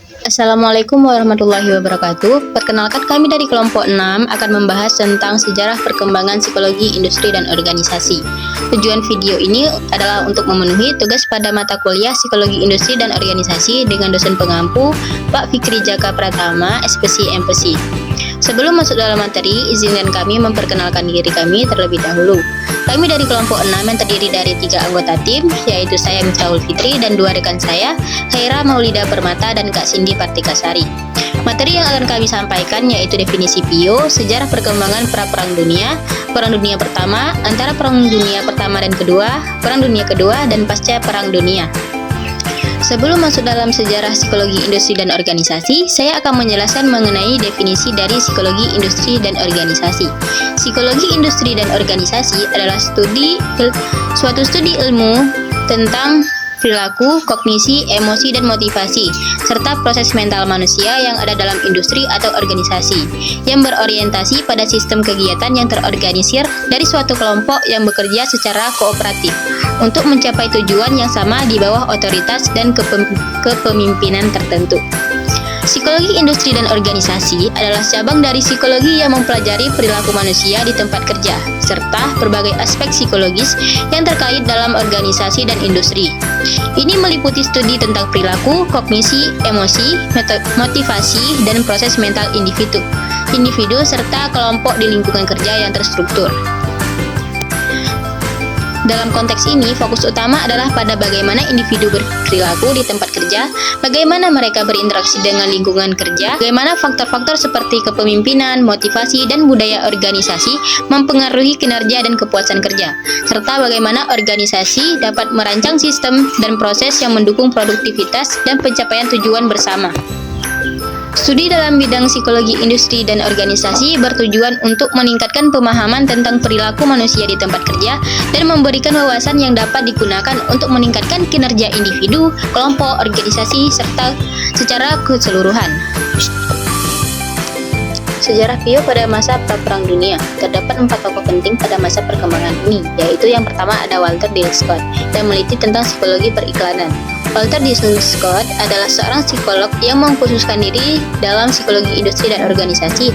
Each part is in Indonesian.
Assalamualaikum warahmatullahi wabarakatuh. Perkenalkan, kami dari kelompok 6 akan membahas tentang sejarah perkembangan psikologi industri dan organisasi. Tujuan video ini adalah untuk memenuhi tugas pada mata kuliah Psikologi Industri dan Organisasi dengan dosen pengampu Pak Fikri Jaka Pratama, SPC MPC. Sebelum masuk dalam materi, izinkan kami memperkenalkan diri kami terlebih dahulu. Kami dari kelompok 6 yang terdiri dari 3 anggota tim, yaitu saya Miftahul Fitri dan 2 rekan saya, Khaira Maulida Permata dan Kak Cindy Partikasari. Materi yang akan kami sampaikan yaitu definisi PIO, sejarah perkembangan Perang Dunia Pertama, antara Perang Dunia Pertama dan Kedua, Perang Dunia Kedua, dan pasca Perang Dunia. Sebelum masuk dalam sejarah psikologi industri dan organisasi, saya akan menjelaskan mengenai definisi dari psikologi industri dan organisasi. Psikologi industri dan organisasi adalah suatu studi ilmu tentang perilaku, kognisi, emosi, dan motivasi, serta proses mental manusia yang ada dalam industri atau organisasi, yang berorientasi pada sistem kegiatan yang terorganisir dari suatu kelompok yang bekerja secara kooperatif untuk mencapai tujuan yang sama di bawah otoritas dan kepemimpinan tertentu. Psikologi industri dan organisasi adalah cabang dari psikologi yang mempelajari perilaku manusia di tempat kerja, serta berbagai aspek psikologis yang terkait dalam organisasi dan industri. Ini meliputi studi tentang perilaku, kognisi, emosi, motivasi, dan proses mental individu serta kelompok di lingkungan kerja yang terstruktur. Dalam konteks ini, fokus utama adalah pada bagaimana individu berperilaku di tempat kerja, bagaimana mereka berinteraksi dengan lingkungan kerja, bagaimana faktor-faktor seperti kepemimpinan, motivasi, dan budaya organisasi mempengaruhi kinerja dan kepuasan kerja, serta bagaimana organisasi dapat merancang sistem dan proses yang mendukung produktivitas dan pencapaian tujuan bersama. Studi dalam bidang psikologi industri dan organisasi bertujuan untuk meningkatkan pemahaman tentang perilaku manusia di tempat kerja dan memberikan wawasan yang dapat digunakan untuk meningkatkan kinerja individu, kelompok, organisasi, serta secara keseluruhan. Sejarah PIO pada masa pra-perang dunia. Terdapat 4 tokoh penting pada masa perkembangan ini, yaitu yang pertama ada Walter D. Scott yang meneliti tentang psikologi periklanan. Walter D. Scott adalah seorang psikolog yang mengkhususkan diri dalam psikologi industri dan organisasi,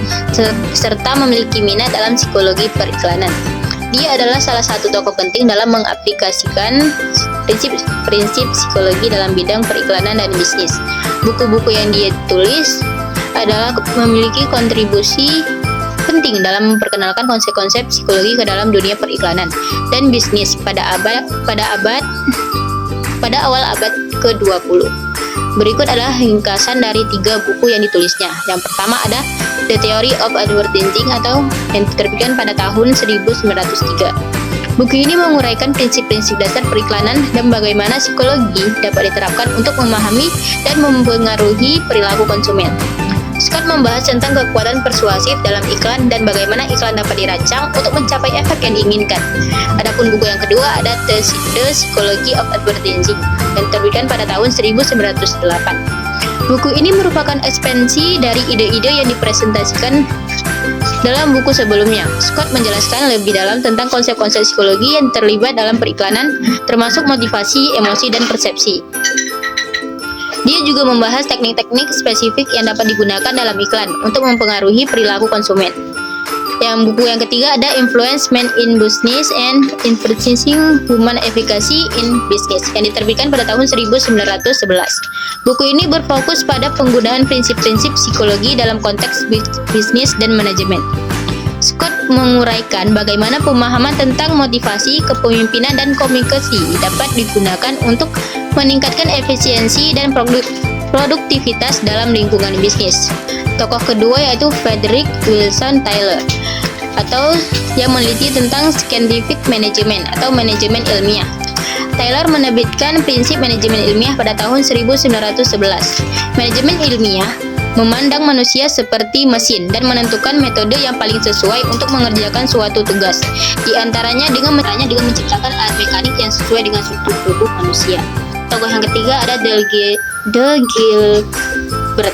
serta memiliki minat dalam psikologi periklanan. Dia adalah salah satu tokoh penting dalam mengaplikasikan prinsip psikologi dalam bidang periklanan dan bisnis. Buku-buku yang dia tulis adalah memiliki kontribusi penting dalam memperkenalkan konsep-konsep psikologi ke dalam dunia periklanan dan bisnis pada awal abad ke-20. Berikut adalah ringkasan dari 3 buku yang ditulisnya. Yang pertama ada The Theory of Advertising atau yang diterbitkan pada tahun 1903. Buku ini menguraikan prinsip-prinsip dasar periklanan dan bagaimana psikologi dapat diterapkan untuk memahami dan mempengaruhi perilaku konsumen. Scott membahas tentang kekuatan persuasif dalam iklan dan bagaimana iklan dapat dirancang untuk mencapai efek yang diinginkan. Adapun buku yang kedua ada The Psychology of Advertising yang diterbitkan pada tahun 1908. Buku ini merupakan ekspansi dari ide-ide yang dipresentasikan dalam buku sebelumnya. Scott menjelaskan lebih dalam tentang konsep-konsep psikologi yang terlibat dalam periklanan, termasuk motivasi, emosi, dan persepsi. Dia juga membahas teknik-teknik spesifik yang dapat digunakan dalam iklan untuk mempengaruhi perilaku konsumen. Yang buku yang ketiga ada Influencement in Business and Influencing Human Efficacy in Business yang diterbitkan pada tahun 1911. Buku ini berfokus pada penggunaan prinsip-prinsip psikologi dalam konteks bisnis dan manajemen. Scott menguraikan bagaimana pemahaman tentang motivasi, kepemimpinan, dan komunikasi dapat digunakan untuk meningkatkan efisiensi dan produktivitas dalam lingkungan bisnis. Tokoh kedua yaitu Frederick Wilson Taylor atau yang meneliti tentang scientific management atau manajemen ilmiah. Taylor menerbitkan prinsip manajemen ilmiah pada tahun 1911. Manajemen ilmiah memandang manusia seperti mesin dan menentukan metode yang paling sesuai untuk mengerjakan suatu tugas. Di antaranya dengan menciptakan alat mekanik yang sesuai dengan struktur tubuh manusia. Tokoh yang ketiga ada The Gilbert.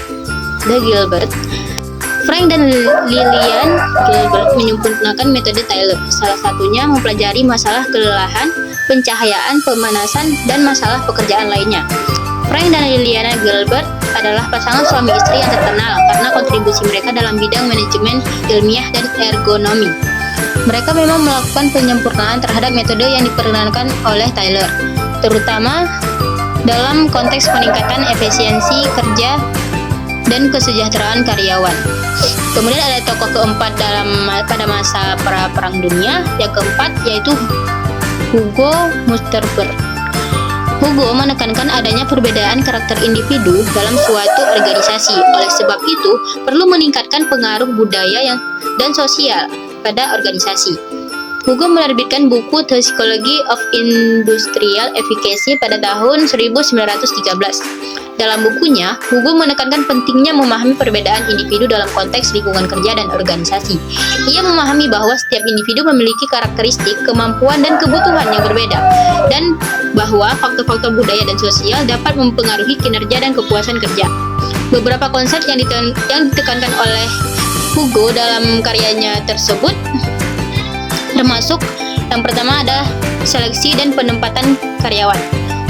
Frank dan Lillian Gilbert menyempurnakan metode Taylor. Salah satunya mempelajari masalah kelelahan, pencahayaan, pemanasan, dan masalah pekerjaan lainnya. Frank dan Liliana Gilbert adalah pasangan suami istri yang terkenal karena kontribusi mereka dalam bidang manajemen ilmiah dan ergonomi. Mereka memang melakukan penyempurnaan terhadap metode yang diperkenalkan oleh Taylor, terutama dalam konteks peningkatan efisiensi kerja dan kesejahteraan karyawan. Kemudian ada tokoh keempat pada masa Perang Dunia, yang keempat yaitu Hugo Musterberg. Hugo menekankan adanya perbedaan karakter individu dalam suatu organisasi. Oleh sebab itu, perlu meningkatkan pengaruh budaya dan sosial pada organisasi. Hugo menerbitkan buku The Psychology of Industrial Efficacy pada tahun 1913. Dalam bukunya, Hugo menekankan pentingnya memahami perbedaan individu dalam konteks lingkungan kerja dan organisasi. Ia memahami bahwa setiap individu memiliki karakteristik, kemampuan, dan kebutuhan yang berbeda, dan bahwa faktor-faktor budaya dan sosial dapat mempengaruhi kinerja dan kepuasan kerja. Beberapa konsep yang ditekankan oleh Hugo dalam karyanya tersebut termasuk yang pertama ada seleksi dan penempatan karyawan.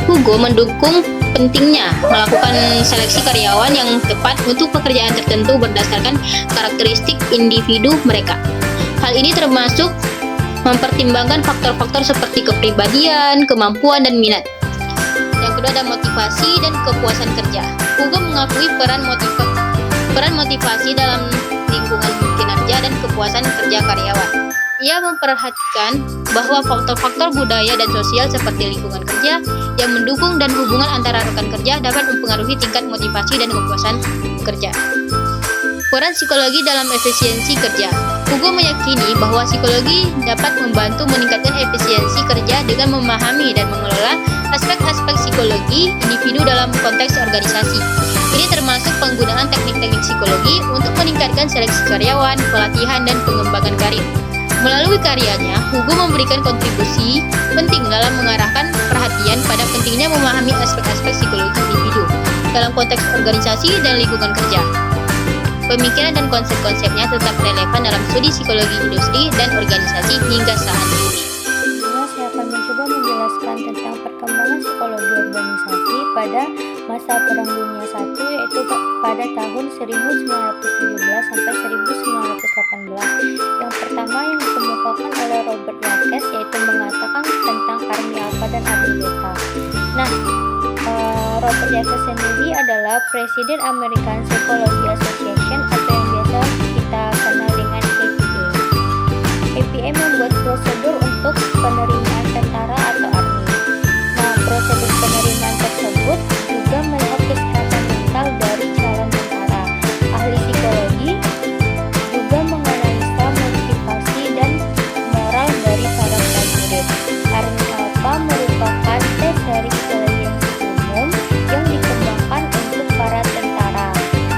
Hugo mendukung pentingnya melakukan seleksi karyawan yang tepat untuk pekerjaan tertentu berdasarkan karakteristik individu mereka. Hal ini termasuk mempertimbangkan faktor-faktor seperti kepribadian, kemampuan, dan minat. Yang kedua ada motivasi dan kepuasan kerja. Hugo mengakui peran motivasi dalam lingkungan kinerja dan kepuasan kerja karyawan. Ia memperhatikan bahwa faktor-faktor budaya dan sosial seperti lingkungan kerja yang mendukung dan hubungan antara rekan kerja dapat mempengaruhi tingkat motivasi dan kepuasan kerja. Peran psikologi dalam efisiensi kerja. Hugo meyakini bahwa psikologi dapat membantu meningkatkan efisiensi kerja dengan memahami dan mengelola aspek-aspek psikologi individu dalam konteks organisasi. Ini termasuk penggunaan teknik-teknik psikologi untuk meningkatkan seleksi karyawan, pelatihan, dan pengembangan karir. Melalui karyanya, Hugo memberikan kontribusi penting dalam mengarahkan perhatian pada pentingnya memahami aspek-aspek psikologi individu dalam konteks organisasi dan lingkungan kerja. Pemikiran dan konsep-konsepnya tetap relevan dalam studi psikologi industri dan organisasi hingga saat ini. Saya akan mencoba menjelaskan tentang perkembangan psikologi organisasi pada masa Perang Dunia I, yaitu pada tahun 1917 sampai 1918. Yang pertama yang dikemukakan oleh Robert Laques yaitu mengatakan tentang Army Alpha dan Army Beta. Nah, Robert Laques sendiri adalah Presiden American Psychology Association atau yang biasa kita kenal dengan APA. APA membuat prosedur untuk penerimaan tentara atau army. Nah, prosedur penerimaan tersebut juga melihat kesehatan mental dari calon tentara. Ahli psikologi juga menganalisa motivasi dan moral dari para prajurit. Army Alpha merupakan tes dari intelijensi umum yang dikembangkan untuk para tentara,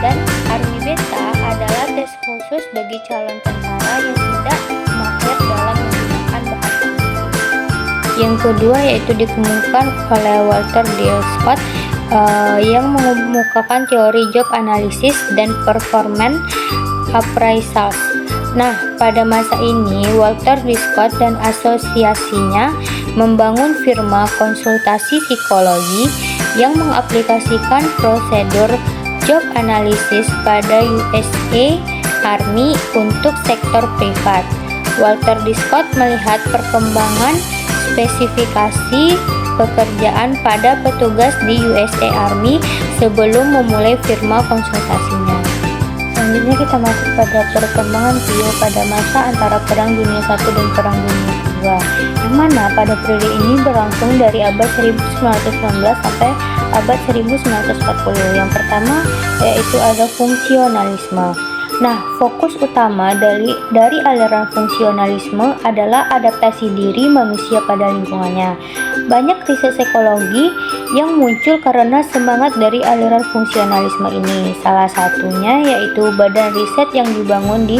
dan Army Beta adalah tes khusus bagi calon tentara yang tidak mahir dalam menggunakan bahasa Inggris. Yang kedua yaitu dikemukakan oleh Walter D. Scott yang mengemukakan teori job analysis dan performance appraisals. Nah, pada masa ini Walter D. Scott dan asosiasinya membangun firma konsultasi psikologi yang mengaplikasikan prosedur job analysis pada USA Army untuk sektor privat. Walter D. Scott melihat perkembangan spesifikasi pekerjaan pada petugas di USA Army sebelum memulai firma konsultasinya. Selanjutnya kita masuk pada perkembangan PIO pada masa antara Perang Dunia I dan Perang Dunia II, yang mana pada periode ini berlangsung dari abad 1919 sampai abad 1940. Yang pertama yaitu ada fungsionalisme. Nah, fokus utama dari aliran fungsionalisme adalah adaptasi diri manusia pada lingkungannya. Banyak riset psikologi yang muncul karena semangat dari aliran fungsionalisme ini. Salah satunya yaitu badan riset yang dibangun di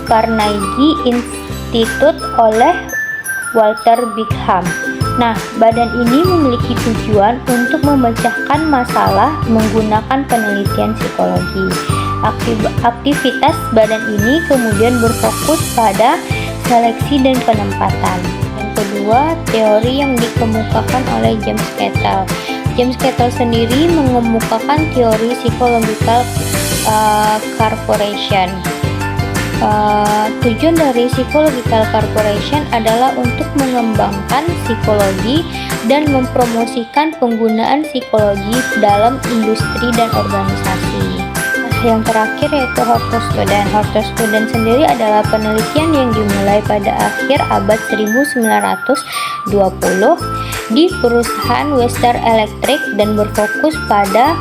Carnegie Institute oleh Walter Brigham. Nah, badan ini memiliki tujuan untuk memecahkan masalah menggunakan penelitian psikologi. Aktivitas badan ini kemudian berfokus pada seleksi dan penempatan. Yang kedua, teori yang dikemukakan oleh James Cattell. James Cattell sendiri mengemukakan teori psychological corporation. Tujuan dari psychological corporation adalah untuk mengembangkan psikologi dan mempromosikan penggunaan psikologi dalam industri dan organisasi. Yang terakhir yaitu Horton Student. Horton Student sendiri adalah penelitian yang dimulai pada akhir abad 1920 di perusahaan Western Electric dan berfokus pada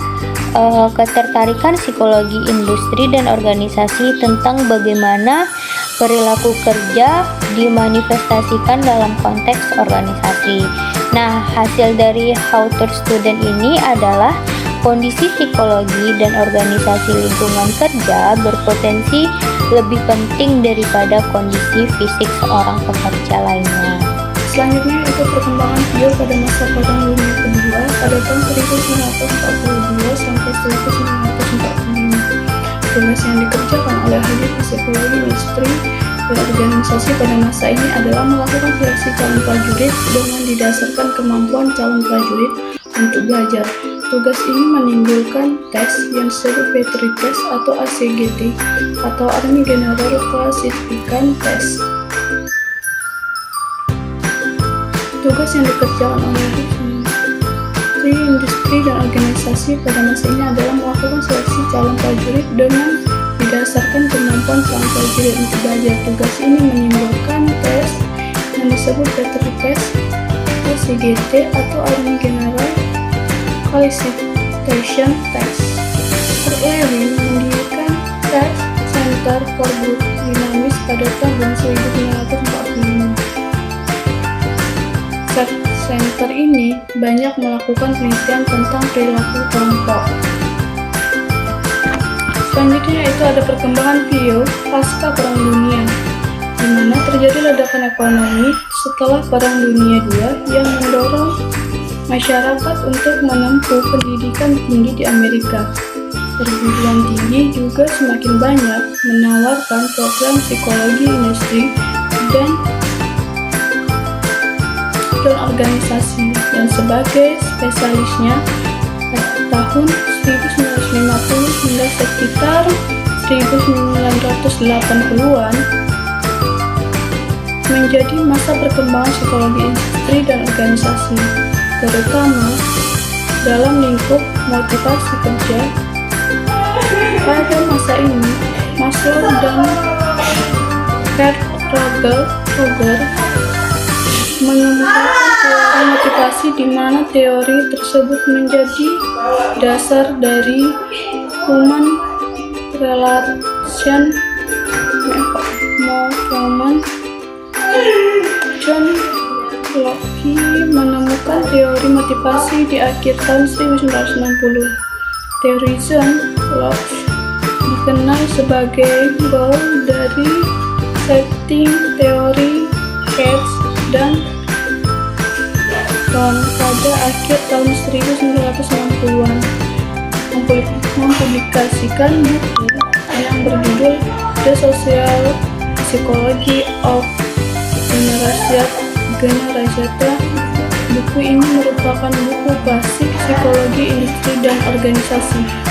ketertarikan psikologi industri dan organisasi tentang bagaimana perilaku kerja dimanifestasikan dalam konteks organisasi. Nah, hasil dari Horton Student ini adalah kondisi psikologi dan organisasi lingkungan kerja berpotensi lebih penting daripada kondisi fisik seorang pekerja lainnya. Selanjutnya itu perkembangan bio pada masa Perang Dunia Kedua pada tahun 1942 sampai 1945. Tugas yang dikerjakan oleh ahli psikologi industri dan organisasi pada masa ini adalah melakukan seleksi calon prajurit dengan didasarkan kemampuan calon prajurit untuk belajar. Tugas ini menimbulkan tes yang disebut Petri Test atau ACGT atau Army General Classification Test. Tugas yang dikerjakan oleh Menteri Industri dan Organisasi pada masa ini adalah melakukan seleksi calon prajurit dengan didasarkan kemampuan calon prajurit untuk belajar. Tugas ini menimbulkan tes yang disebut Petri Test, ACGT atau Army General Classification Test. Kurt Lewin mendirikan Test Center for Group Dynamics pada tahun 1945. Center ini banyak melakukan penelitian tentang perilaku kelompok. Selanjutnya itu ada perkembangan bio pasca Perang Dunia, di mana terjadi ledakan ekonomi setelah Perang Dunia II yang mendorong masyarakat untuk menempuh pendidikan tinggi di Amerika. Perguruan tinggi juga semakin banyak menawarkan program psikologi industri dan organisasi yang sebagai spesialisnya pada tahun 1950 hingga sekitar 1980-an menjadi masa perkembangan psikologi industri dan organisasi, terutama dalam lingkup motivasi kerja. Pada masa ini, Maslow dan Kurt Roger mengemukakan teori motivasi di mana teori tersebut menjadi dasar dari human relation movement. John Locke menemukan teori motivasi di akhir tahun 1960. Teori John Locke dikenal sebagai goal dari setting teori Cage dan pada akhir tahun 1990-an mempublikasikan buku yang berjudul The Social Psychology of Generasiata. Buku ini merupakan buku klasik psikologi industri dan organisasi.